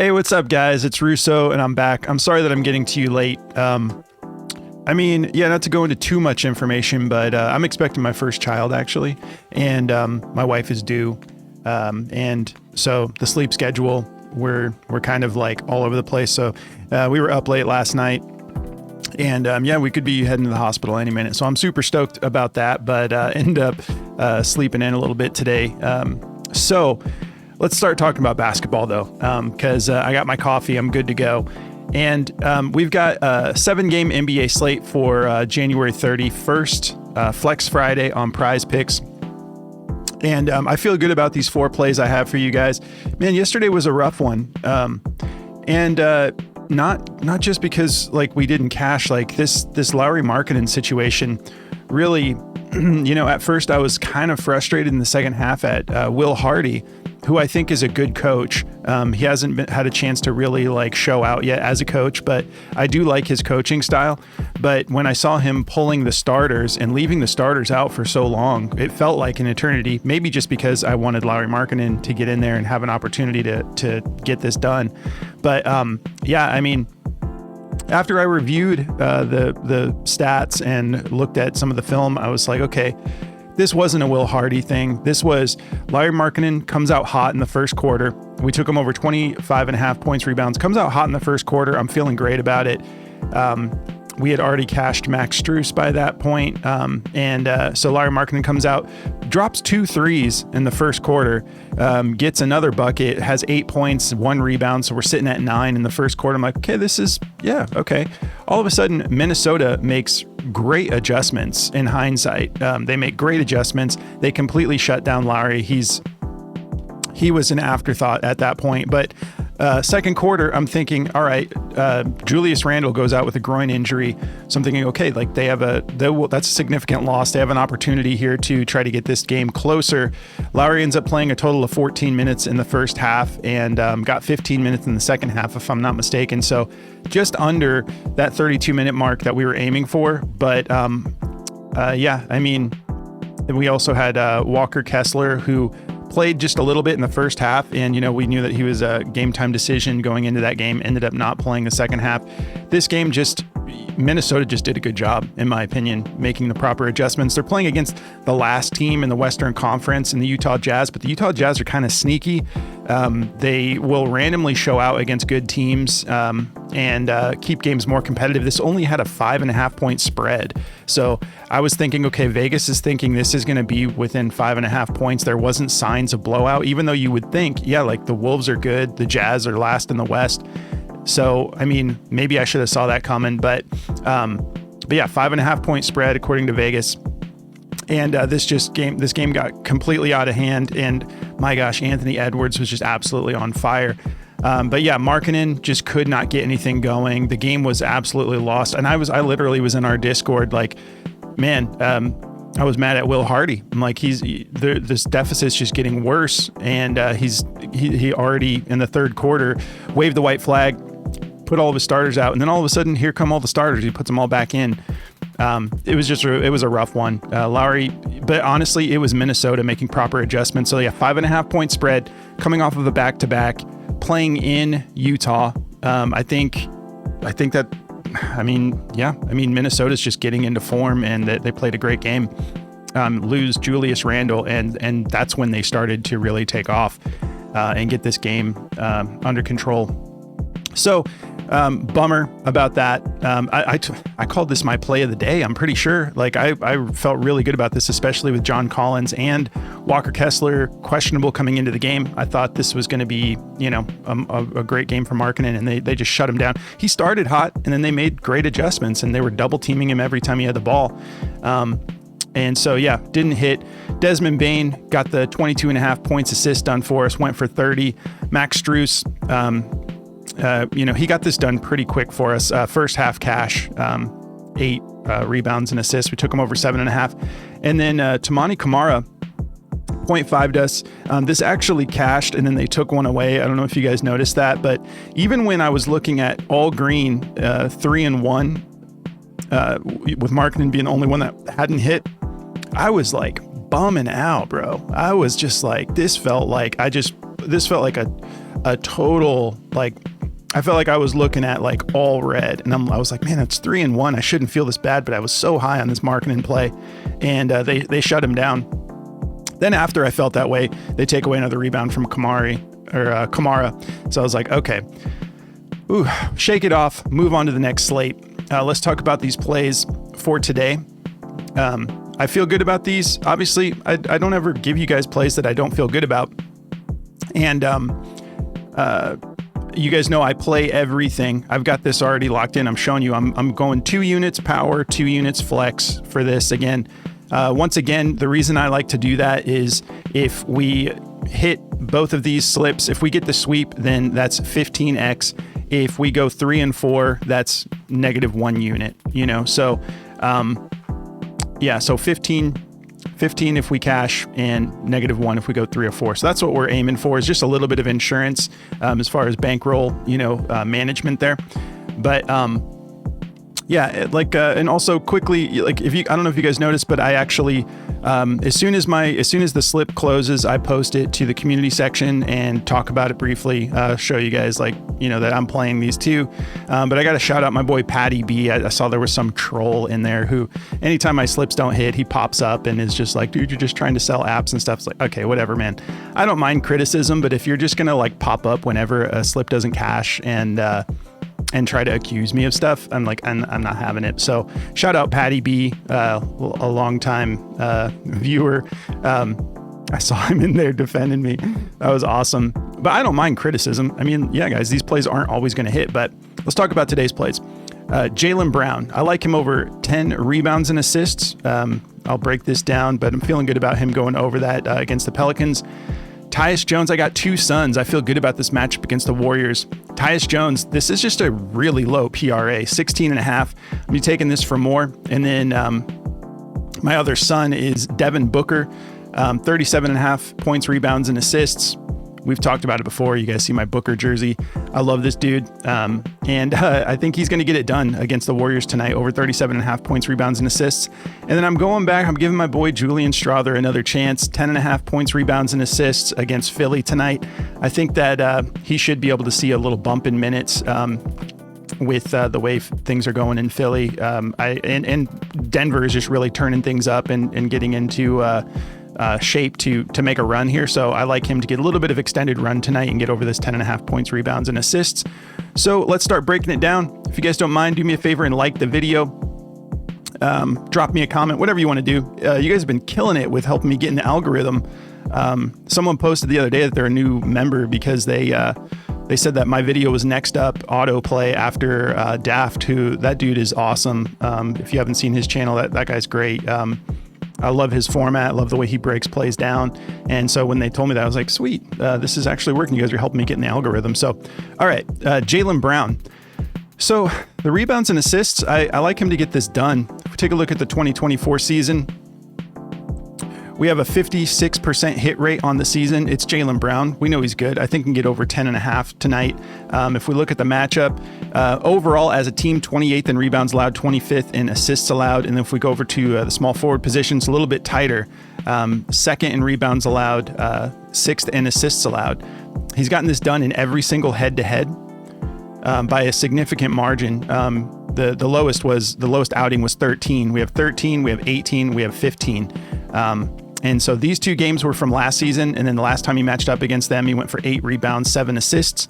Hey, what's up, guys? It's Russo, and I'm back. I'm sorry that I'm getting to you late. Not to go into too much information, but I'm expecting my first child, actually, and my wife is due. And so the sleep schedule, we're kind of like all over the place. So we were up late last night, and we could be heading to the hospital any minute. So I'm super stoked about that, but ended up sleeping in a little bit today. So let's start talking about basketball, though, because I got my coffee. I'm good to go. And we've got a 7-game NBA slate for January 31st, Flex Friday on Prizepicks. And I feel good about these 4 plays I have for you guys. Man, yesterday was a rough one. Not just because like we didn't cash, like this Lauri Markkanen situation really, at first I was kind of frustrated in the second half at Will Hardy, who I think is a good coach. He hasn't had a chance to really like show out yet as a coach, but I do like his coaching style. But when I saw him pulling the starters and leaving the starters out for so long, it felt like an eternity, maybe just because I wanted Lauri Markkanen to get in there and have an opportunity to get this done. But after I reviewed the stats and looked at some of the film, I was like, okay, this wasn't a Will Hardy thing. This was Lauri Markkanen comes out hot in the first quarter. We took him over 25.5 points, rebounds, comes out hot in the first quarter. I'm feeling great about it. We had already cashed Max Strus by that point. So Lauri Markkanen comes out, drops 2 threes in the first quarter, gets another bucket, has 8 points, 1 rebound. So we're sitting at 9 in the first quarter. I'm like, okay, okay. All of a sudden, Minnesota makes great adjustments in hindsight. They make great adjustments. They completely shut down Lauri. He was an afterthought at that point. But second quarter, I'm thinking, all right, Julius Randle goes out with a groin injury. So I'm thinking, okay, like that's a significant loss. They have an opportunity here to try to get this game closer. Lauri ends up playing a total of 14 minutes in the first half and got 15 minutes in the second half, if I'm not mistaken. So just under that 32-minute mark that we were aiming for. But we also had Walker Kessler, who played just a little bit in the first half, and we knew that he was a game time decision going into that game, ended up not playing the second half. This game, Minnesota just did a good job, in my opinion, making the proper adjustments. They're playing against the last team in the Western Conference in the Utah Jazz, but the Utah Jazz are kind of sneaky. They will randomly show out against good teams and keep games more competitive. This only had a 5.5 point spread. So I was thinking, okay, Vegas is thinking this is going to be within 5.5 points. There wasn't signs of blowout, even though you would think, like the Wolves are good. The Jazz are last in the West. So, maybe I should have saw that coming, but 5.5 point spread according to Vegas. And this game got completely out of hand. And my gosh, Anthony Edwards was just absolutely on fire. Markkanen just could not get anything going. The game was absolutely lost. And I literally was in our Discord like, man, I was mad at Will Hardy. I'm like, this deficit's just getting worse. And he already in the third quarter waved the white flag, put all of his starters out, and then all of a sudden, here come all the starters. He puts them all back in. It was a rough one. Lauri, but honestly, it was Minnesota making proper adjustments. So 5.5 point spread coming off of a back-to-back, playing in Utah. Minnesota's just getting into form, and they played a great game. Lose Julius Randle, and that's when they started to really take off and get this game under control. So bummer about that. I called this my play of the day. I'm pretty sure. Like I felt really good about this, especially with John Collins and Walker Kessler questionable coming into the game. I thought this was going to be, a great game for Markkanen, and they just shut him down. He started hot, and then they made great adjustments, and they were double teaming him every time he had the ball. And so, didn't hit. Desmond Bane got the 22.5 points assist done for us, went for 30. Max Strus, he got this done pretty quick for us. First half cash, 8 rebounds and assists. We took him over 7.5. And then Tamani Kamara, 0.5 us. This actually cashed, and then they took one away. I don't know if you guys noticed that, but even when I was looking at all green, 3-1, with Markkanen being the only one that hadn't hit, I was like bumming out, bro. I was just like, this felt like a a total, like, I felt like I was looking at like all red, and I was like, man, it's 3-1. I shouldn't feel this bad, but I was so high on this marketing play, and they shut him down. Then after I felt that way, they take away another rebound from Kamara. So I was like, okay, ooh, shake it off, move on to the next slate. Let's talk about these plays for today. I feel good about these. Obviously, I don't ever give you guys plays that I don't feel good about. And you guys know I play everything. I've got this already locked in. I'm showing you. I'm going 2 units power, 2 units flex for this again. Once again, the reason I like to do that is if we hit both of these slips, if we get the sweep, then that's 15x. If we go 3 and 4, that's -1 unit, you know? So, yeah, so 15 if we cash, and -1 if we go 3 or 4. So that's what we're aiming for, is just a little bit of insurance as far as bankroll, you know, management there. But yeah, like, and also quickly, like, I don't know if you guys noticed, but I actually, as soon as the slip closes, I post it to the community section and talk about it briefly, show you guys, like, you know, that I'm playing these too. But I got to shout out my boy Patty B. I saw there was some troll in there who, anytime my slips don't hit, he pops up and is just like, dude, you're just trying to sell apps and stuff. It's like, okay, whatever, man. I don't mind criticism, but if you're just gonna like pop up whenever a slip doesn't cash and try to accuse me of stuff, I'm like, I'm not having it. So shout out Patty B, a longtime viewer. I saw him in there defending me. That was awesome. But I don't mind criticism. I mean, yeah, guys, these plays aren't always going to hit, but let's talk about today's plays. Jaylen Brown, I like him over 10 rebounds and assists. I'll break this down, but I'm feeling good about him going over that against the Pelicans. Tyus Jones, I got 2 Suns. I feel good about this matchup against the Warriors. Tyus Jones, this is just a really low PRA, 16.5. I'm taking this for more. And then my other Sun is Devin Booker, 37.5 points, rebounds, and assists. We've talked about it before. You guys see my Booker jersey. I love this dude. And I think he's going to get it done against the Warriors tonight, over 37.5 points, rebounds, and assists. And then I'm going back. I'm giving my boy Julian Strawther another chance, 10.5 points, rebounds, and assists against Philly tonight. I think that he should be able to see a little bump in minutes with the way things are going in Philly. And Denver is just really turning things up and getting into shape to make a run here. So I like him to get a little bit of extended run tonight and get over this 10.5 points, rebounds, and assists. So let's start breaking it down. If you guys don't mind, do me a favor and like the video. Drop me a comment, whatever you want to do. You guys have been killing it with helping me get in the algorithm. Someone posted the other day that they're a new member because they said that my video was next up, autoplay after Daft, who, that dude is awesome. If you haven't seen his channel, that guy's great. I love his format, love the way he breaks plays down. And so when they told me that, I was like, sweet, this is actually working. You guys are helping me get in the algorithm. So, all right, Jaylen Brown. So the rebounds and assists, I like him to get this done. If we take a look at the 2024 season, we have a 56% hit rate on the season. It's Jaylen Brown. We know he's good. I think he can get over 10.5 tonight. If we look at the matchup, overall as a team, 28th in rebounds allowed, 25th in assists allowed. And then if we go over to the small forward positions, a little bit tighter. 2nd in rebounds allowed, 6th in assists allowed. He's gotten this done in every single head-to-head by a significant margin. The lowest outing was 13. We have 13, we have 18, we have 15. And so these 2 games were from last season, and then the last time he matched up against them, he went for 8 rebounds, 7 assists.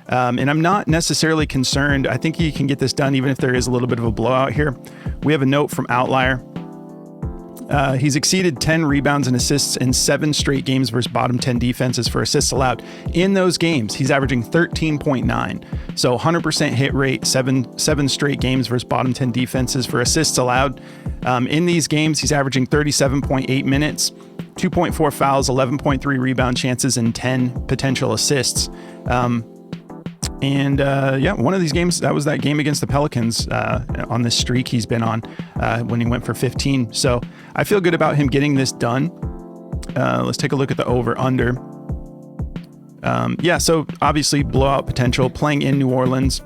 And I'm not necessarily concerned. I think he can get this done even if there is a little bit of a blowout here. We have a note from Outlier. He's exceeded 10 rebounds and assists in 7 straight games versus bottom 10 defenses for assists allowed. In those games, he's averaging 13.9. So 100% hit rate, 7 straight games versus bottom 10 defenses for assists allowed. In these games, he's averaging 37.8 minutes, 2.4 fouls, 11.3 rebound chances, and 10 potential assists. Yeah, one of these games, that was that game against the Pelicans on this streak he's been on when he went for 15. So I feel good about him getting this done. Let's take a look at the over-under. Yeah, so obviously blowout potential, playing in New Orleans.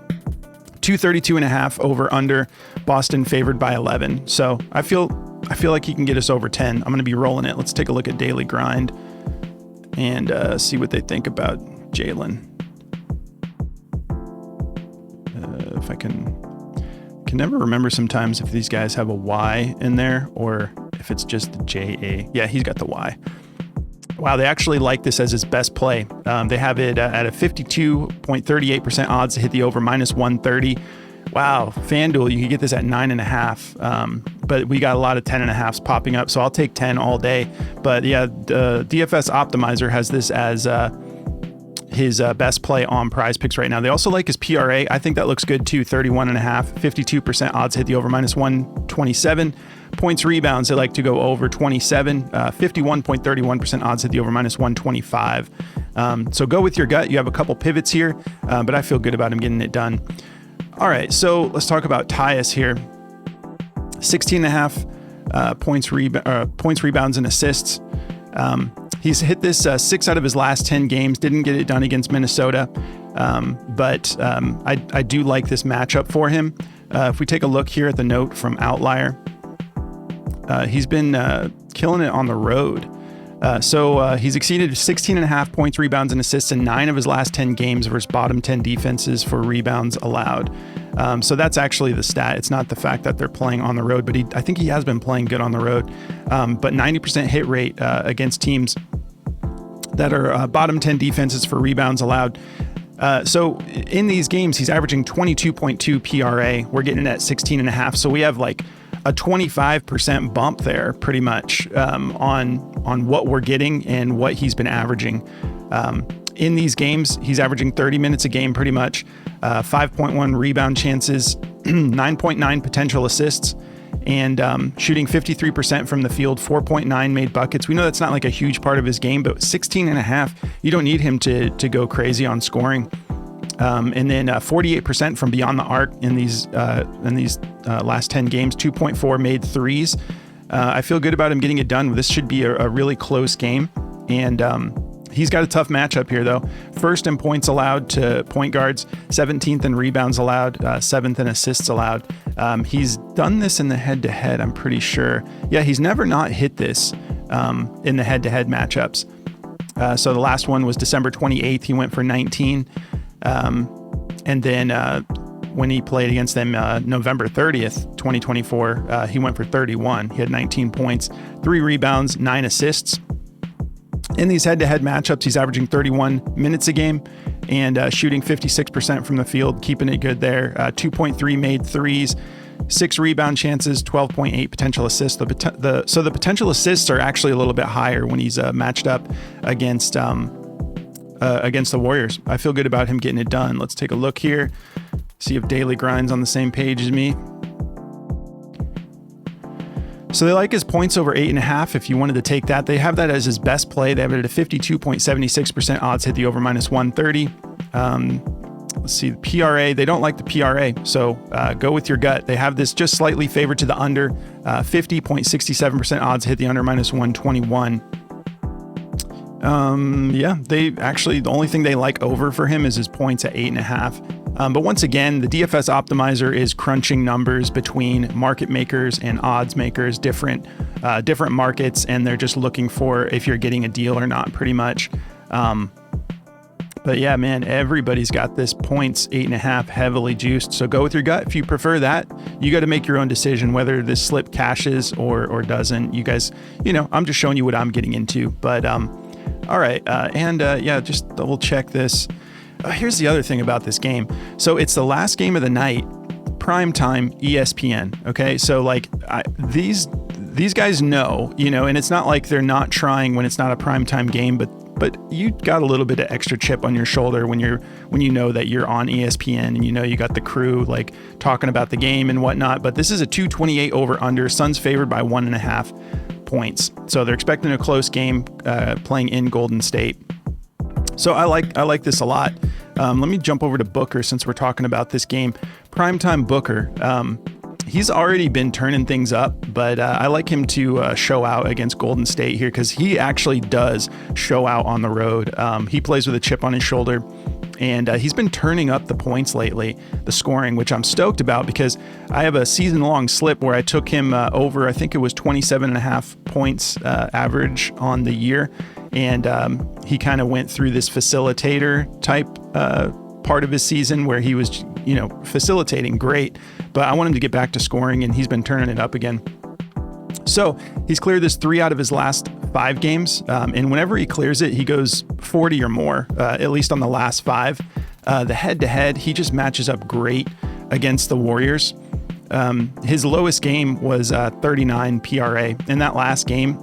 232.5 over-under. Boston favored by 11. So I feel like he can get us over 10. I'm going to be rolling it. Let's take a look at Daily Grind and see what they think about Jaylen. if I can never remember sometimes if these guys have a Y in there or if it's just the JA. Yeah, he's got the Y. Wow, they actually like this as his best play. They have it at a 52.38% odds to hit the over -130. Wow, FanDuel, you can get this at 9.5, but we got a lot of 10.5s popping up, so I'll take 10 all day. But yeah, the DFS Optimizer has this as his best play on Prizepicks right now. They also like his PRA. I think that looks good too, 31.5, 52% odds hit the over -127. Points rebounds, they like to go over 27, 51.31% odds hit the over -125. So go with your gut. You have a couple pivots here, but I feel good about him getting it done. All right, so let's talk about Tyus here. 16.5 points, rebounds, and assists. He's hit this 6 out of his last 10 games. Didn't get it done against Minnesota, but I do like this matchup for him. If we take a look here at the note from Outlier, he's been killing it on the road. So he's exceeded 16.5 points, rebounds, and assists in 9 of his last 10 games versus bottom 10 defenses for rebounds allowed. So that's actually the stat. It's not the fact that they're playing on the road, but I think he has been playing good on the road. But 90% hit rate against teams that are bottom 10 defenses for rebounds allowed. So in these games, he's averaging 22.2 PRA. We're getting it at 16.5. So we have like a 25% bump there pretty much on what we're getting and what he's been averaging. In these games, he's averaging 30 minutes a game pretty much, 5.1 rebound chances, 9.9 potential assists, and shooting 53% from the field, 4.9 made buckets. We know that's not like a huge part of his game, but 16.5, you don't need him to go crazy on scoring. And then 48% from beyond the arc in these last 10 games, 2.4 made threes. I feel good about him getting it done. This should be a really close game. And he's got a tough matchup here, though. First in points allowed to point guards, 17th in rebounds allowed, 7th in assists allowed. He's done this in the head-to-head, I'm pretty sure. Yeah, he's never not hit this in the head-to-head matchups. So the last one was December 28th. He went for 19. And then when he played against them November 30th, 2024, he went for 31. He had 19 points, 3 rebounds, 9 assists. In these head-to-head matchups, he's averaging 31 minutes a game and shooting 56% from the field, keeping it good there. 2.3 made threes, 6 rebound chances, 12.8 potential assists. So the potential assists are actually a little bit higher when he's matched up against the Warriors. I feel good about him getting it done. Let's take a look here, see if Daily Grind's on the same page as me. So they like his points over 8.5. If you wanted to take that, they have that as his best play. They have it at a 52.76% odds hit the over -130. Let's see the PRA. They don't like the PRA, so go with your gut. They have this just slightly favored to the under, 50.67% odds hit the under -121. Yeah, they actually, the only thing they like over for him is his points at 8.5. But once again, the DFS Optimizer is crunching numbers between market makers and odds makers, different markets, and they're just looking for if you're getting a deal or not, pretty much. But yeah, man, everybody's got this points 8.5 heavily juiced. So go with your gut. If you prefer that, you got to make your own decision whether this slip cashes or doesn't. You guys, I'm just showing you what I'm getting into. But all right, yeah, just double check this. Here's the other thing about this game. So it's the last game of the night, primetime ESPN. Okay, so like these guys know, and it's not like they're not trying when it's not a primetime game, but you got a little bit of extra chip on your shoulder when you know that you're on ESPN and you got the crew like talking about the game and whatnot. But this is a 228 over under. Suns favored by 1.5 points, so they're expecting a close game playing in Golden State. So I like this a lot. Let me jump over to Booker since we're talking about this game. Primetime Booker. He's already been turning things up, but I like him to show out against Golden State here because he actually does show out on the road. He plays with a chip on his shoulder, and he's been turning up the points lately, the scoring, which I'm stoked about because I have a season-long slip where I took him over, I think it was 27.5 points average on the year, and he kind of went through this facilitator type part of his season where he was, facilitating great, but I want him to get back to scoring, and he's been turning it up again. So he's cleared this 3 out of his last 5 games. And whenever he clears it, he goes 40 or more, at least on the last 5. The head-to-head, he just matches up great against the Warriors. His lowest game was 39 PRA. In that last game,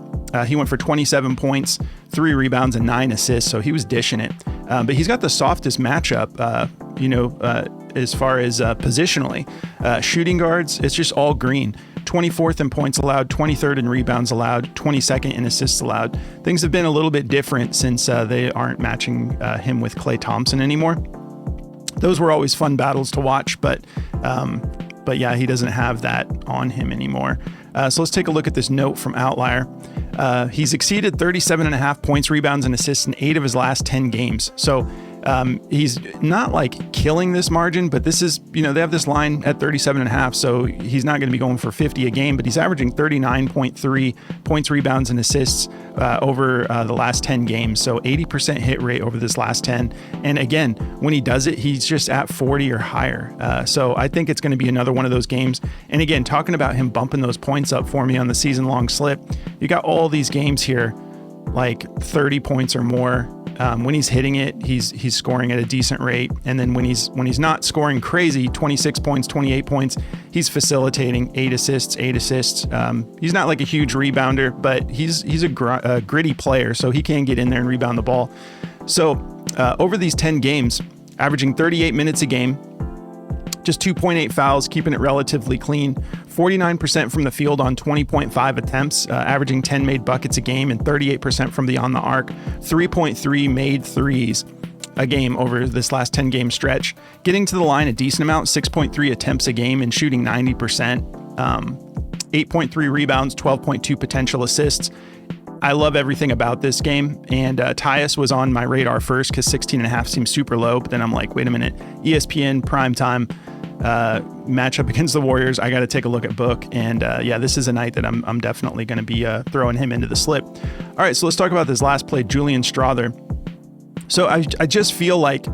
he went for 27 points, 3 rebounds, and 9 assists. So he was dishing it. But he's got the softest matchup, as far as positionally. Shooting guards, it's just all green. 24th in points allowed, 23rd in rebounds allowed, 22nd in assists allowed. Things have been a little bit different since they aren't matching him with Klay Thompson anymore. Those were always fun battles to watch, but yeah, he doesn't have that on him anymore. So let's take a look at this note from Outlier. He's exceeded 37.5 points, rebounds, and assists in 8 of his last 10 games. So he's not like killing this margin, but this is, they have this line at 37.5, so he's not going to be going for 50 a game, but he's averaging 39.3 points, rebounds, and assists over the last 10 games. So 80% hit rate over this last 10. And again, when he does it, he's just at 40 or higher. So I think it's going to be another one of those games. And again, talking about him bumping those points up for me on the season-long slip, you got all these games here, like 30 points or more. When he's hitting it, he's scoring at a decent rate. And then when he's not scoring crazy, 26 points, 28 points, he's facilitating 8 assists. He's not like a huge rebounder, but he's a gritty player, so he can get in there and rebound the ball. So over these 10 games, averaging 38 minutes a game, just 2.8 fouls, keeping it relatively clean, 49% from the field on 20.5 attempts, averaging 10 made buckets a game, and 38% from beyond the arc, 3.3 made threes a game over this last 10 game stretch, getting to the line a decent amount, 6.3 attempts a game and shooting 90%, 8.3 rebounds, 12.2 potential assists. I love everything about this game, and Tyus was on my radar first because 16.5 seems super low, but then I'm like, wait a minute, ESPN primetime matchup against the Warriors, I got to take a look at Book, and yeah, this is a night that I'm definitely going to be throwing him into the slip. All right, so let's talk about this last play, Julian Strawther. So I just feel like,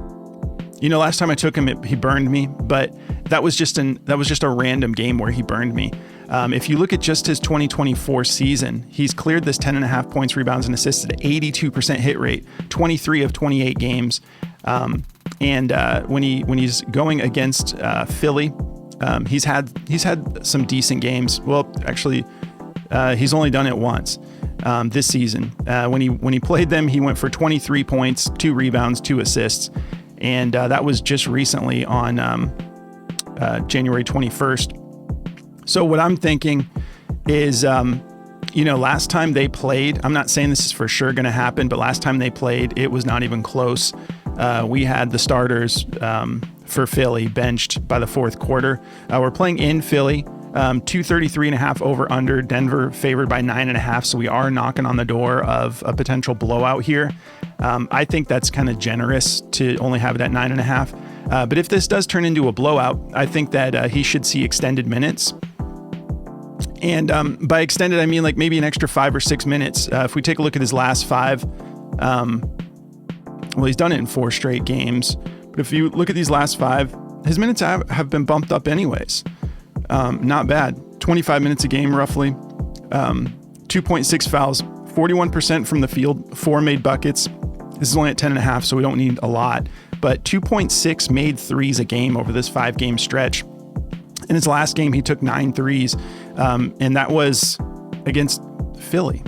last time I took him, he burned me, but that was just a random game where he burned me. If you look at just his 2024 season, he's cleared this 10.5 points, rebounds, and assists at 82% hit rate, 23 of 28 games. And when he's going against Philly, he's had some decent games. Well, actually, he's only done it once this season. When he played them, he went for 23 points, 2 rebounds, 2 assists, and that was just recently on January 21st. So what I'm thinking is, last time they played, I'm not saying this is for sure going to happen, but last time they played, it was not even close. We had the starters for Philly benched by the fourth quarter. We're playing in Philly, 233.5 over under. Denver favored by 9.5. So we are knocking on the door of a potential blowout here. I think that's kind of generous to only have it at 9.5. But if this does turn into a blowout, I think that he should see extended minutes. And by extended, I mean like maybe an extra 5 or 6 minutes. If we take a look at his last 5, well, he's done it in 4 straight games. But if you look at these last 5, his minutes have been bumped up anyways. Not bad. 25 minutes a game, roughly. 2.6 fouls, 41% from the field, 4 made buckets. This is only at 10.5, so we don't need a lot. But 2.6 made threes a game over this 5-game stretch. In his last game, he took 9 threes, and that was against Philly.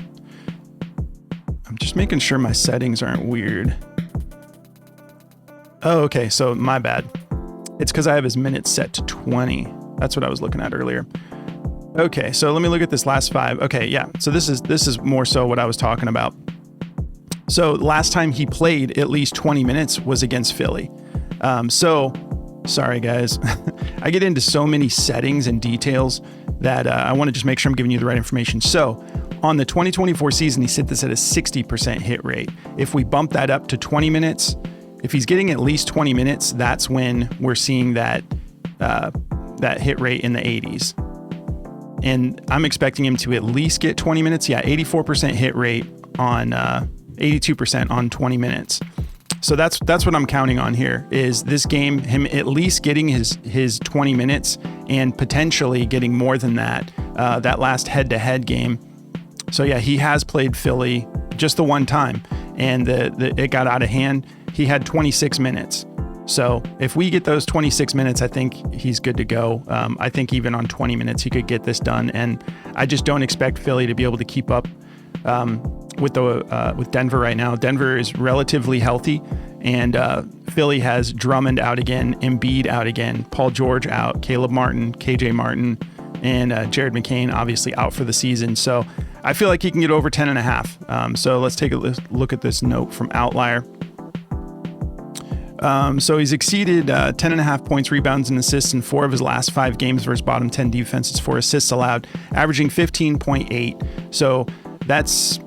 I'm just making sure my settings aren't weird. Oh, okay, so my bad. It's because I have his minutes set to 20. That's what I was looking at earlier. Okay, so let me look at this last 5. Okay, yeah, so this is more so what I was talking about. So last time he played at least 20 minutes was against Philly. Sorry guys, I get into so many settings and details that I want to just make sure I'm giving you the right information. So on the 2024 season, he set this at a 60% hit rate. If we bump that up to 20 minutes, if he's getting at least 20 minutes, that's when we're seeing that hit rate in the 80s. And I'm expecting him to at least get 20 minutes. Yeah, 84% hit rate on 82% on 20 minutes. So that's what I'm counting on here, is this game, him at least getting his 20 minutes and potentially getting more than that, that last head-to-head game. So yeah, he has played Philly just the one time, and it got out of hand. He had 26 minutes. So if we get those 26 minutes, I think he's good to go. I think even on 20 minutes, he could get this done. And I just don't expect Philly to be able to keep up with Denver right now. Denver is relatively healthy, and Philly has Drummond out again, Embiid out again, Paul George out, Caleb Martin, KJ Martin, and Jared McCain obviously out for the season. So I feel like he can get over 10.5. So let's take a look at this note from Outlier. So he's exceeded 10.5 points, rebounds, and assists in 4 of his last 5 games versus bottom 10 defenses for assists allowed, averaging 15.8. So that's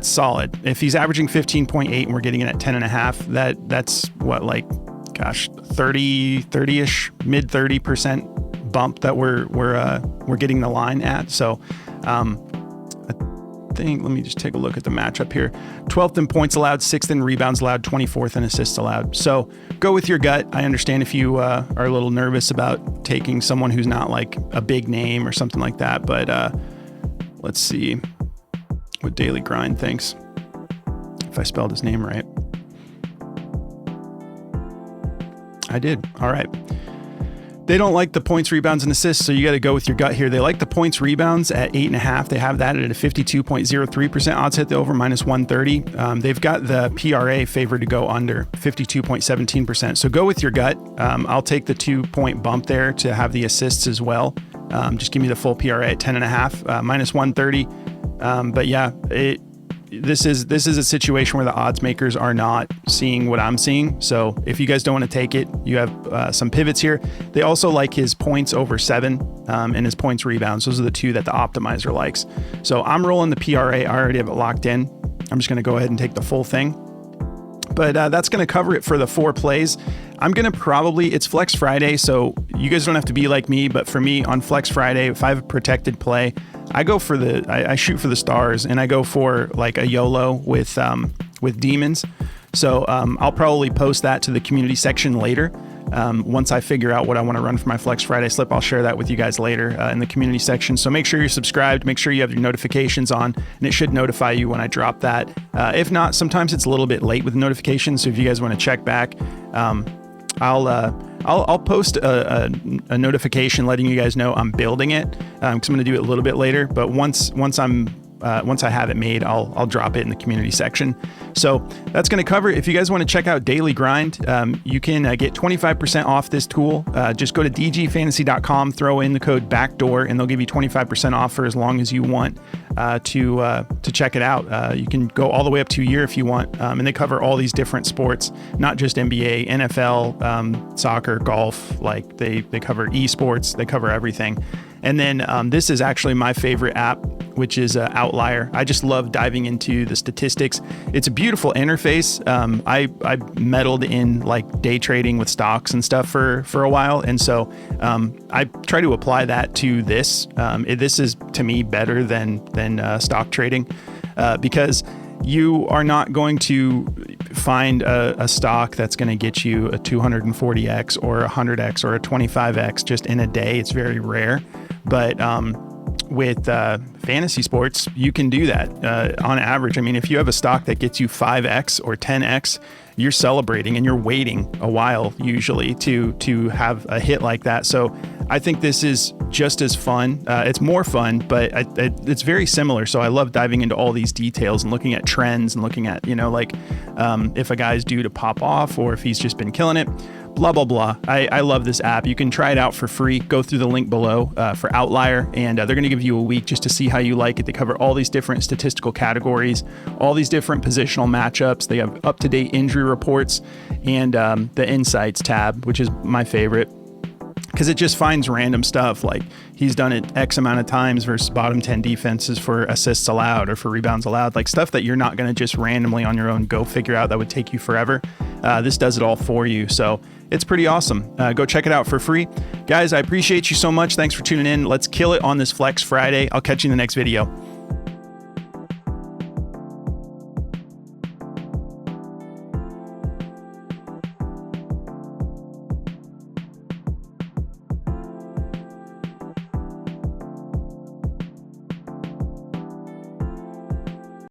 solid. If he's averaging 15.8 and we're getting it at 10.5, that's what, like, gosh, 30-ish, mid 30% bump that we're getting the line at. So let me just take a look at the matchup here. 12th in points allowed, 6th in rebounds allowed, 24th in assists allowed. So go with your gut. I understand if you are a little nervous about taking someone who's not like a big name or something like that, but let's see what Daily Grind thinks, if I spelled his name right. I did. All right. They don't like the points, rebounds, and assists, so you got to go with your gut here. They like the points, rebounds at 8.5. They have that at a 52.03% odds hit the over, minus 130. They've got the PRA favored to go under, 52.17%. So go with your gut. I'll take the 2-point bump there to have the assists as well. Just give me the full PRA at 10.5, minus 130. But yeah, this is a situation where the odds makers are not seeing what I'm seeing. So if you guys don't want to take it, you have some pivots here. They also like his points over 7 and his points rebounds. Those are the 2 that the optimizer likes. So I'm rolling the PRA. I already have it locked in. I'm just going to go ahead and take the full thing. But that's going to cover it for the 4 plays. I'm going to probably, it's Flex Friday, so you guys don't have to be like me, but for me on Flex Friday, if I have a protected play, I go for I shoot for the stars, and I go for like a YOLO with demons. So I'll probably post that to the community section later. Once I figure out what I want to run for my Flex Friday slip, I'll share that with you guys later in the community section. So make sure you're subscribed, make sure you have your notifications on, and it should notify you when I drop that. If not, sometimes it's a little bit late with notifications. So if you guys want to check back, I'll post a notification letting you guys know I'm building it, because I'm going to do it a little bit later. But once I have it made, I'll drop it in the community section. So that's going to cover it. If you guys want to check out Daily Grind, you can get 25% off this tool. Just go to dgfantasy.com, throw in the code BACKDOOR, and they'll give you 25% off for as long as you want to check it out. You can go all the way up to a year if you want, and they cover all these different sports, not just NBA, NFL, soccer, golf. Like they cover esports, they cover everything. And then this is actually my favorite app, which is Outlier. I just love diving into the statistics. It's a beautiful interface. I meddled in like day trading with stocks and stuff for a while. And so I try to apply that to this. This is, to me, better than stock trading because you are not going to find a stock that's going to get you a 240x or a 100x or a 25x just in a day. It's very rare. But with fantasy sports, you can do that on average. I mean, if you have a stock that gets you 5x or 10x, you're celebrating and you're waiting a while usually to have a hit like that. So I think this is just as fun. It's more fun, but it's very similar. So I love diving into all these details and looking at trends and looking at, if a guy's due to pop off or if he's just been killing it. Blah, blah, blah. I love this app. You can try it out for free. Go through the link below for Outlier, and they're going to give you a week just to see how you like it. They cover all these different statistical categories, all these different positional matchups. They have up-to-date injury reports and the Insights tab, which is my favorite, because it just finds random stuff like he's done it X amount of times versus bottom 10 defenses for assists allowed or for rebounds allowed, like stuff that you're not going to just randomly on your own go figure out. That would take you forever. This does it all for you. So it's pretty awesome. Go check it out for free. Guys, I appreciate you so much. Thanks for tuning in. Let's kill it on this Flex Friday. I'll catch you in the next video.